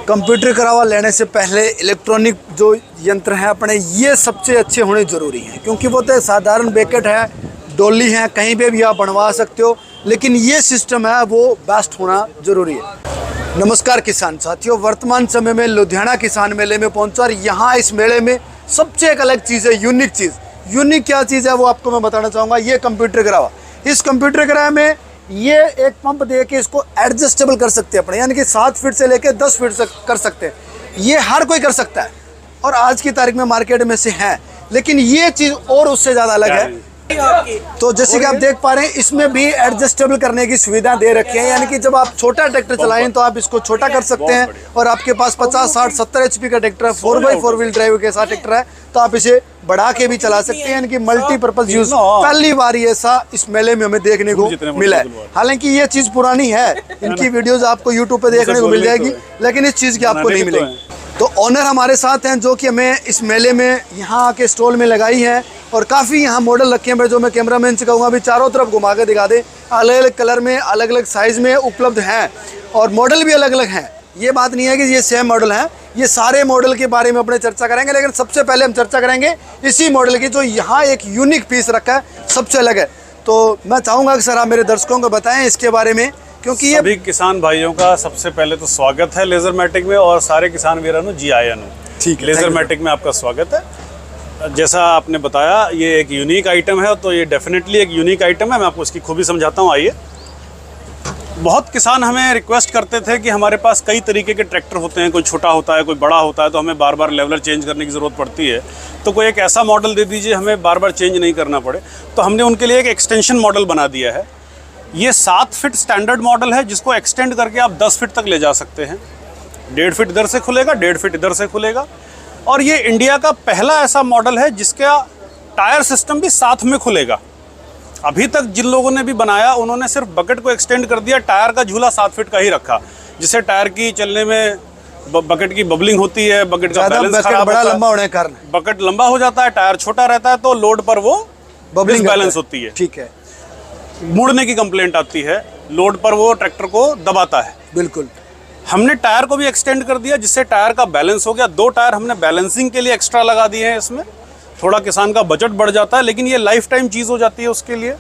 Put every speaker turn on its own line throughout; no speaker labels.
Computer करावा लेने से पहले इलेक्ट्रॉनिक जो यंत्र हैं अपने, ये सबसे अच्छे होने ज़रूरी हैं, क्योंकि वो तो साधारण बैकेट है, डोली है, कहीं पे भी आप बनवा सकते हो, लेकिन ये सिस्टम है वो बेस्ट होना ज़रूरी है। नमस्कार किसान साथियों, वर्तमान समय में लुधियाना किसान मेले में पहुंचा और यहाँ इस मेले में सबसे एक अलग चीज़ है, यूनिक चीज़। यूनिक क्या चीज़ है वो आपको मैं बताना चाहूँगा। ये कंप्यूटर करावा, इस कंप्यूटर करावा में ये एक पंप दे के इसको एडजस्टेबल कर सकते हैं अपने, यानी कि 7 फीट से लेकर 10 फीट तक कर सकते हैं। ये हर कोई कर सकता है और आज की तारीख में मार्केट में से है, लेकिन ये चीज़ और उससे ज़्यादा अलग है। तो जैसे कि आप देख पा रहे हैं, इसमें भी एडजस्टेबल करने की सुविधा दे रखी है, यानी कि जब आप छोटा ट्रैक्टर चलाएं तो आप इसको छोटा कर सकते हैं, और आपके पास 50, 60, 70 HP का ट्रैक्टर है, 4x4 व्हील ड्राइव के साथ ट्रैक्टर है, तो आप इसे बढ़ा के भी चला सकते हैं, यानी कि मल्टीपर्पज यूज। पहली बार ऐसा इस मेले में हमें देखने को मिला है। हालांकि ये चीज़ पुरानी है, इनकी वीडियोज आपको यूट्यूब पे देखने को मिल जाएगी, लेकिन इस चीज़ की आपको नहीं मिलेगी। तो ऑनर हमारे साथ हैं जो कि हमें इस मेले में यहाँ आके स्टॉल में लगाई है, और काफ़ी यहाँ मॉडल रखे हैं जो मैं कैमरामैन से कहूँगा अभी चारों तरफ घुमा के दिखा दे। अलग अलग कलर में, अलग अलग साइज़ में उपलब्ध हैं, और मॉडल भी अलग अलग हैं। ये बात नहीं है कि ये सेम मॉडल हैं, ये सारे मॉडल के बारे में अपने चर्चा करेंगे, लेकिन सबसे पहले हम चर्चा करेंगे इसी मॉडल की जो यहाँ एक यूनिक पीस रखा है, सबसे अलग है। तो मैं चाहूँगा कि सर आप मेरे दर्शकों को बताएं इसके बारे में, क्योंकि ये
सभी किसान भाइयों का सबसे पहले तो स्वागत है लेजरमैटिक में, और सारे किसान वीरानु जी आए नु।
ठीक है,
लेजरमैटिक में आपका स्वागत है। जैसा आपने बताया ये एक यूनिक आइटम है, तो ये डेफिनेटली एक यूनिक आइटम है। मैं आपको इसकी खूबी समझाता हूँ, आइए। बहुत किसान हमें रिक्वेस्ट करते थे कि हमारे पास कई तरीके के ट्रैक्टर होते हैं, कोई छोटा होता है, कोई बड़ा होता है, तो हमें बार बार लेवलर चेंज करने की ज़रूरत पड़ती है, तो कोई एक ऐसा मॉडल दे दीजिए हमें बार बार चेंज नहीं करना पड़े। तो हमने उनके लिए एक एक्सटेंशन मॉडल बना दिया है। ये 7 फीट स्टैंडर्ड मॉडल है, जिसको एक्सटेंड करके आप 10 फीट तक ले जा सकते हैं। 1.5 फीट इधर से खुलेगा, 1.5 फीट इधर से खुलेगा। और ये इंडिया का पहला ऐसा मॉडल है जिसका टायर सिस्टम भी साथ में खुलेगा। अभी तक जिन लोगों ने भी बनाया उन्होंने सिर्फ बकेट को एक्सटेंड कर दिया, टायर का झूला 7 फीट का ही रखा, जिससे टायर की चलने में बकेट की बबलिंग होती है, बकेट का बैलेंस खराब
बड़ा लंबा होने के कारण
बकेट लंबा हो जाता है, टायर छोटा रहता है, तो लोड पर वो बबलिंग बैलेंस होती है।
ठीक है,
मुड़ने की कंप्लेंट आती है, लोड पर वो ट्रैक्टर को दबाता है।
बिल्कुल।
हमने टायर को भी एक्सटेंड कर दिया, जिससे टायर का बैलेंस हो गया। 2 टायर हमने बैलेंसिंग के लिए एक्स्ट्रा लगा दिए हैं। इसमें थोड़ा किसान का बजट बढ़ जाता है, लेकिन ये लाइफ टाइम चीज़ हो जाती है उसके लिए।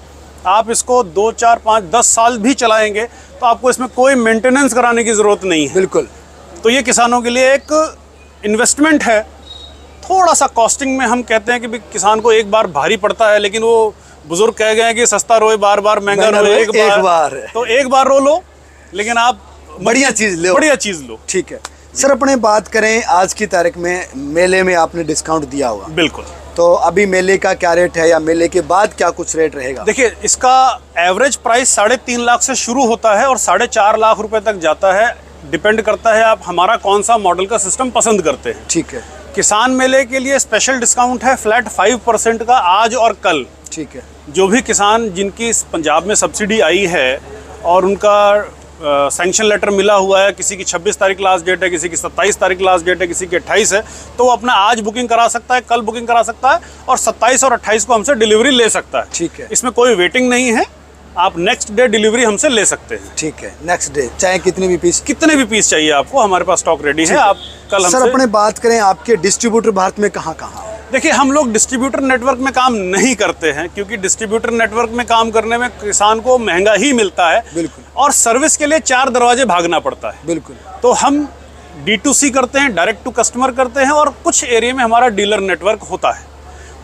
आप इसको 2, 4, 5, 10 साल भी चलाएंगे तो आपको इसमें कोई मेंटेनेंस कराने की ज़रूरत नहीं है।
बिल्कुल।
तो ये किसानों के लिए एक इन्वेस्टमेंट है। थोड़ा सा कॉस्टिंग में हम कहते हैं कि भी किसान को एक बार भारी पड़ता है, लेकिन वो बुजुर्ग कह गए हैं कि सस्ता रोए बार बार, महंगा रोए एक बार। तो एक बार रो लो, लेकिन आप
बढ़िया चीज़ लो,
बढ़िया चीज़ लो।
ठीक है सर, अपने बात करें आज की तारीख में मेले में आपने डिस्काउंट दिया होगा।
बिल्कुल।
तो अभी मेले का क्या रेट है, या मेले के बाद क्या कुछ रेट रहेगा?
देखिए, इसका एवरेज प्राइस 3.5 लाख से शुरू होता है और 4.5 लाख रुपए तक जाता है। डिपेंड करता है आप हमारा कौन सा मॉडल का सिस्टम पसंद करते हैं।
ठीक है।
किसान मेले के लिए स्पेशल डिस्काउंट है फ्लैट 5% का आज और कल।
ठीक है।
जो भी किसान जिनकी पंजाब में सब्सिडी आई है और उनका सैंक्शन लेटर मिला हुआ है, किसी की 26 तारीख लास्ट डेट है, किसी की 27 तारीख लास्ट डेट है, किसी की 28 है, तो वो अपना आज बुकिंग करा सकता है, कल बुकिंग करा सकता है, और 27 और 28 को हमसे डिलीवरी ले सकता है।
ठीक है।
इसमें कोई वेटिंग नहीं है, आप नेक्स्ट डे डिलीवरी हमसे ले सकते हैं।
ठीक है, नेक्स्ट डे, चाहे कितने भी पीस
चाहिए आपको, हमारे पास स्टॉक रेडी है। आप कल हमसे।
सर, अपने बात करें आपके डिस्ट्रीब्यूटर भारत में कहाँ कहाँ?
देखिए, हम लोग डिस्ट्रीब्यूटर नेटवर्क में काम नहीं करते हैं, क्योंकि डिस्ट्रीब्यूटर नेटवर्क में काम करने में किसान को महंगा ही मिलता है।
बिल्कुल।
और सर्विस के लिए 4 दरवाजे भागना पड़ता है।
बिल्कुल।
तो हम D2C करते हैं, डायरेक्ट टू कस्टमर करते हैं, और कुछ एरिया में हमारा डीलर नेटवर्क होता है।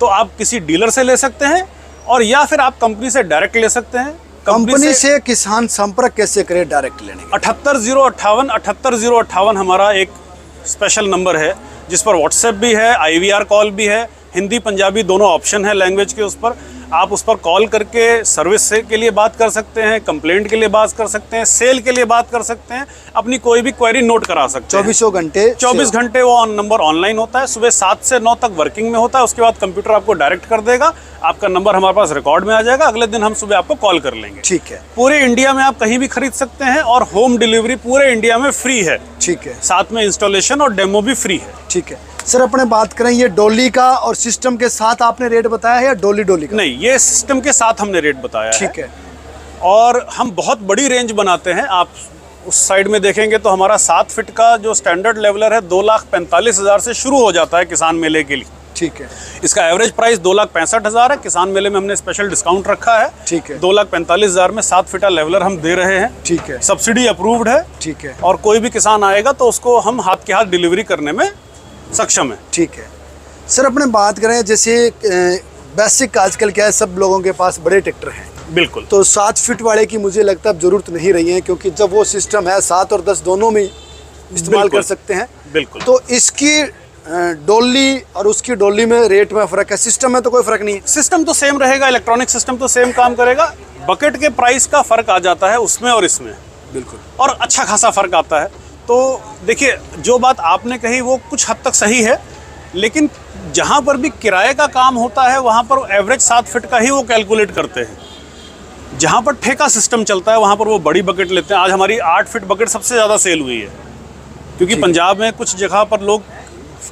तो आप किसी डीलर से ले सकते हैं, और या फिर आप कंपनी से डायरेक्ट ले सकते हैं।
कंपनी से किसान संपर्क कैसे करे डायरेक्ट लेने के?
78058 78058 हमारा एक स्पेशल नंबर है, जिस पर व्हाट्सएप भी है, IVR कॉल भी है, हिंदी पंजाबी दोनों ऑप्शन है लैंग्वेज के। उस पर आप उस पर कॉल करके सर्विस के लिए बात कर सकते हैं, कंप्लेंट के लिए बात कर सकते हैं, सेल के लिए बात कर सकते हैं, अपनी कोई भी क्वेरी नोट करा सकते हैं। 24 घंटे वो नंबर ऑनलाइन होता है। सुबह 7 से 9 तक वर्किंग में होता है। उसके बाद कंप्यूटर आपको डायरेक्ट कर देगा, आपका नंबर हमारे पास रिकॉर्ड में आ जाएगा, अगले दिन हम सुबह आपको कॉल कर लेंगे।
ठीक है।
पूरे इंडिया में आप कहीं भी खरीद सकते हैं, और होम डिलीवरी पूरे इंडिया में फ्री है।
ठीक है।
साथ में इंस्टॉलेशन और डेमो भी फ्री है।
ठीक है सर, अपने बात करें ये डोली का और सिस्टम के साथ आपने रेट बताया है, या डोली का?
नहीं, ये सिस्टम के साथ हमने रेट बताया है।
ठीक है।
और हम बहुत बड़ी रेंज बनाते हैं। आप उस साइड में देखेंगे तो हमारा 7 फीट का जो स्टैंडर्ड लेवलर है 2,45,000 से शुरू हो जाता है किसान मेले के लिए।
ठीक है।
इसका एवरेज प्राइस 2,65,000 है। किसान मेले में हमने स्पेशल डिस्काउंट रखा है।
ठीक है।
2,45,000 में 7 फीटा लेवलर हम दे रहे हैं।
ठीक है।
सब्सिडी अप्रूव्ड है।
ठीक है।
और कोई भी किसान आएगा तो उसको हम हाथ के हाथ डिलीवरी करने में सक्षम है।
ठीक है सर, अपने बात करें जैसे बेसिक आजकल क्या है, सब लोगों के पास बड़े ट्रैक्टर हैं।
बिल्कुल।
तो 7 फीट वाले की मुझे लगता है अब जरूरत नहीं रही है, क्योंकि जब वो सिस्टम है 7 और 10 दोनों में इस्तेमाल कर सकते हैं।
बिल्कुल।
तो इसकी डोली और उसकी डोली में रेट में फ़र्क है, सिस्टम में तो कोई फ़र्क नहीं है।
सिस्टम तो सेम रहेगा, इलेक्ट्रॉनिक सिस्टम तो सेम काम करेगा। बकेट के प्राइस का फ़र्क आ जाता है उसमें और इसमें।
बिल्कुल।
और अच्छा खासा फ़र्क आता है। तो देखिए, जो बात आपने कही वो कुछ हद तक सही है, लेकिन जहाँ पर भी किराए का काम होता है वहाँ पर एवरेज 7 फीट का ही वो कैलकुलेट करते हैं। जहाँ पर ठेका सिस्टम चलता है वहाँ पर वो बड़ी बकेट लेते हैं। आज हमारी 8 फीट बकेट सबसे ज़्यादा सेल हुई है, क्योंकि पंजाब में कुछ जगह पर लोग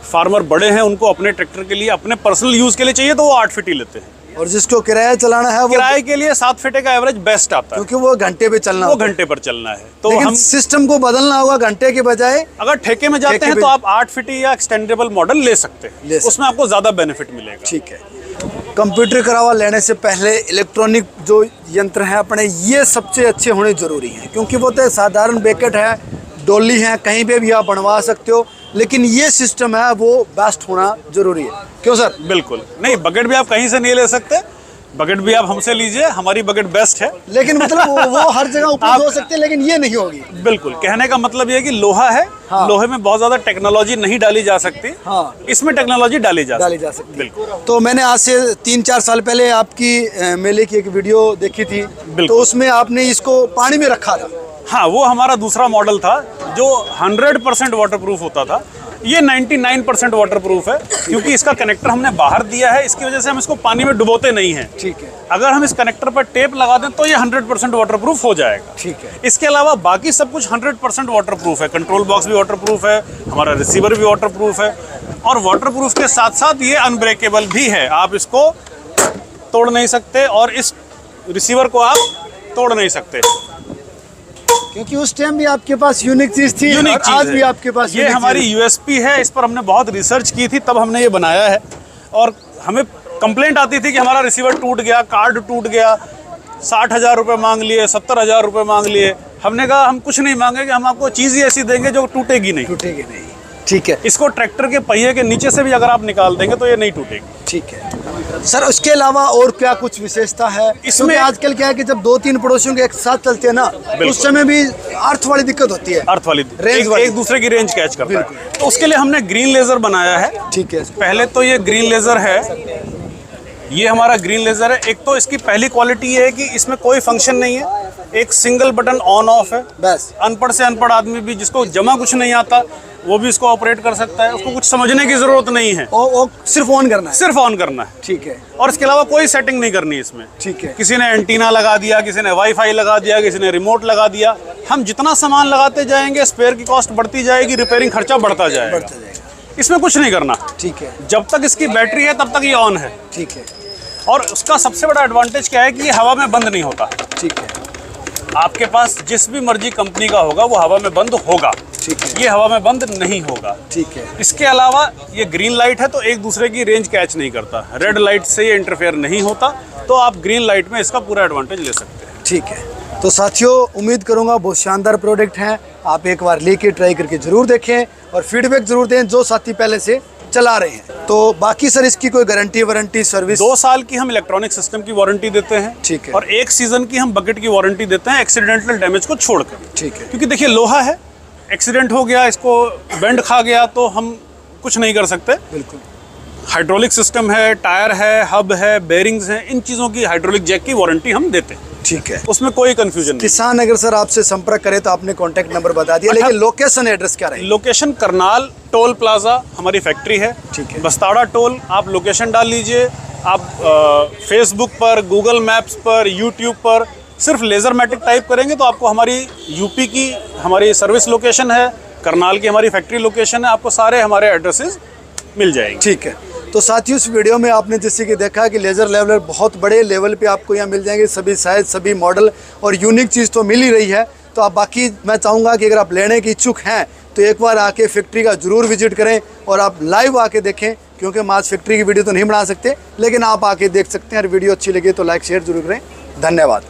फार्मर बड़े हैं, उनको अपने ट्रैक्टर के लिए, अपने पर्सनल यूज़ के लिए चाहिए तो वो 8 फीट ही लेते हैं।
और जिसको किराया चलाना है वो
किराए के लिए 7 फीटे का एवरेज बेस्ट आता है,
क्योंकि वो घंटे पे चलना
वो
होता है।
घंटे पर चलना है। तो
लेकिन
हम
सिस्टम को बदलना होगा घंटे के बजाय।
अगर ठेके में जाते हैं तो आप 8 फीटी या एक्सटेंडेबल मॉडल ले सकते हैं, उसमें आपको ज़्यादा बेनिफिट मिलेगा।
ठीक है। कंप्यूटर करावा लेने से पहले इलेक्ट्रॉनिक जो यंत्र हैं अपने, ये सबसे अच्छे होने ज़रूरी हैं, क्योंकि वो तो साधारण बेकेट है, डोली है, कहीं पे भी आप बनवा सकते हो, लेकिन ये सिस्टम है वो बेस्ट होना ज़रूरी है। क्यों सर?
बिल्कुल। नहीं, बकेट भी आप कहीं से नहीं ले सकते, बकेट भी आप हमसे लीजिए, हमारी बकेट बेस्ट है।
लेकिन मतलब वो हर जगह उपलब्ध हो सकते हैं, लेकिन ये नहीं होगी।
बिल्कुल। कहने का मतलब ये है कि लोहा है।
हाँ।
लोहे में बहुत ज़्यादा टेक्नोलॉजी नहीं डाली जा सकती।
हाँ।
इसमें टेक्नोलॉजी डाली जा
सकती है।
बिल्कुल।
तो मैंने आज से 3-4 साल पहले आपकी मेले की एक वीडियो देखी थी, तो उसमें आपने इसको पानी में रखा था।
हाँ, वो हमारा दूसरा मॉडल था जो 100% वाटरप्रूफ होता था। ये 99% वाटरप्रूफ है, क्योंकि इसका कनेक्टर हमने बाहर दिया है, इसकी वजह से हम इसको पानी में डुबोते नहीं हैं।
ठीक है।
अगर हम इस कनेक्टर पर टेप लगा दें तो ये 100% वाटरप्रूफ हो जाएगा।
ठीक है।
इसके अलावा बाकी सब कुछ 100% वाटरप्रूफ है। कंट्रोल बॉक्स भी वाटरप्रूफ है, हमारा रिसीवर भी वाटरप्रूफ है, और वाटरप्रूफ के साथ साथ ये अनब्रेकेबल भी है। आप इसको तोड़ नहीं सकते और इस रिसीवर को आप तोड़ नहीं सकते,
क्योंकि उस टाइम भी आपके पास यूनिक चीज थी,
यूनिक
और
चीज
आज
है।
भी आपके पास
ये हमारी यूएसपी है। इस पर हमने बहुत रिसर्च की थी, तब हमने ये बनाया है। और हमें कंप्लेंट आती थी कि हमारा रिसीवर टूट गया, कार्ड टूट गया, 60,000 रुपये मांग लिए, 70,000 रुपये मांग लिए। हमने कहा हम कुछ नहीं मांगेंगे, हम आपको चीज़ ही ऐसी देंगे जो टूटेगी नहीं।
टूटेगी नहीं। ठीक है।
इसको ट्रैक्टर के पहिए के नीचे से भी अगर आप निकाल देंगे तो ये नहीं टूटेगी।
ठीक है सर, उसके अलावा और क्या कुछ विशेषता है इसमें? आजकल क्या है कि जब 2-3 पड़ोसियों के एक साथ चलते हैं ना, उस समय भी अर्थ वाली दिक्कत होती है।
अर्थ वाली रेंज एक दूसरे की रेंज कैच करता है। तो उसके लिए हमने ग्रीन लेजर बनाया है।
ठीक है।
पहले तो ये ग्रीन लेजर है, ये हमारा ग्रीन लेजर है। एक तो इसकी पहली क्वालिटी ये है कि इसमें कोई फंक्शन नहीं है, एक सिंगल बटन ऑन ऑफ है।
बस
अनपढ़ से अनपढ़ आदमी भी, जिसको जमा कुछ नहीं आता, वो भी इसको ऑपरेट कर सकता है। उसको कुछ समझने की जरूरत नहीं है,
ओ सिर्फ ऑन करना है।
सिर्फ ऑन करना है।
ठीक है।
और इसके अलावा कोई सेटिंग नहीं करनी इसमें।
ठीक है।
किसी ने एंटीना लगा दिया, किसी ने वाईफाई लगा दिया, किसी ने रिमोट लगा दिया। हम जितना सामान लगाते जाएंगे स्पेयर की कॉस्ट बढ़ती जाएगी, रिपेयरिंग खर्चा बढ़ता जाएगा। इसमें कुछ नहीं करना।
ठीक है।
जब तक इसकी बैटरी है तब तक ये ऑन है।
ठीक है।
और उसका सबसे बड़ा एडवांटेज क्या है कि ये हवा में बंद नहीं होता।
ठीक है।
आपके पास जिस भी मर्जी कंपनी का होगा वो हवा में बंद होगा।
ठीक है।
ये हवा में बंद नहीं होगा।
ठीक है।
इसके अलावा ये ग्रीन लाइट है तो एक दूसरे की रेंज कैच नहीं करता, रेड लाइट से ये इंटरफेयर नहीं होता, तो आप ग्रीन लाइट में इसका पूरा एडवांटेज ले सकते हैं।
ठीक है। तो साथियों, उम्मीद करूंगा बहुत शानदार प्रोडक्ट हैं, आप एक बार लेके ट्राई करके ज़रूर देखें और फीडबैक ज़रूर दें जो साथी पहले से चला रहे हैं। तो बाकी सर इसकी कोई गारंटी वारंटी सर्विस?
2 साल की हम इलेक्ट्रॉनिक सिस्टम की वारंटी देते हैं।
ठीक है।
और 1 सीजन की हम बकेट की वारंटी देते हैं, एक्सीडेंटल डैमेज को छोड़कर।
ठीक है।
क्योंकि देखिए लोहा है, एक्सीडेंट हो गया, इसको बेंड खा गया तो हम कुछ नहीं कर सकते।
बिल्कुल।
हाइड्रोलिक सिस्टम है, टायर है, हब है, बेरिंग्स हैं, इन चीज़ों की हाइड्रोलिक जैक की वारंटी हम देते हैं।
ठीक है।
उसमें कोई कंफ्यूजन नहीं।
किसान अगर सर आपसे संपर्क करे तो आपने कॉन्टैक्ट नंबर बता दिया, लेकिन लोकेशन एड्रेस क्या रहेगा?
लोकेशन करनाल टोल प्लाजा हमारी फैक्ट्री है।
ठीक है।
बस्ताड़ा टोल, आप लोकेशन डाल लीजिए। आप फेसबुक पर, गूगल मैप्स पर, यूट्यूब पर सिर्फ लेजरमेटिक टाइप करेंगे तो आपको हमारी यूपी की हमारी सर्विस लोकेशन है, करनाल की हमारी फैक्ट्री लोकेशन है, आपको सारे हमारे एड्रेसेस मिल जाएंगे।
ठीक है। तो साथियों, इस वीडियो में आपने जैसे कि देखा कि लेज़र लेवलर बहुत बड़े लेवल पे आपको यहाँ मिल जाएंगे, सभी साइज, सभी मॉडल, और यूनिक चीज़ तो मिल ही रही है। तो आप बाकी मैं चाहूँगा कि अगर आप लेने की इच्छुक हैं तो एक बार आके फैक्ट्री का ज़रूर विजिट करें और आप लाइव आके देखें, क्योंकि हम आज फैक्ट्री की वीडियो तो नहीं बना सकते, लेकिन आप आके देख सकते हैं। और वीडियो अच्छी लगी तो लाइक शेयर जरूर करें। धन्यवाद।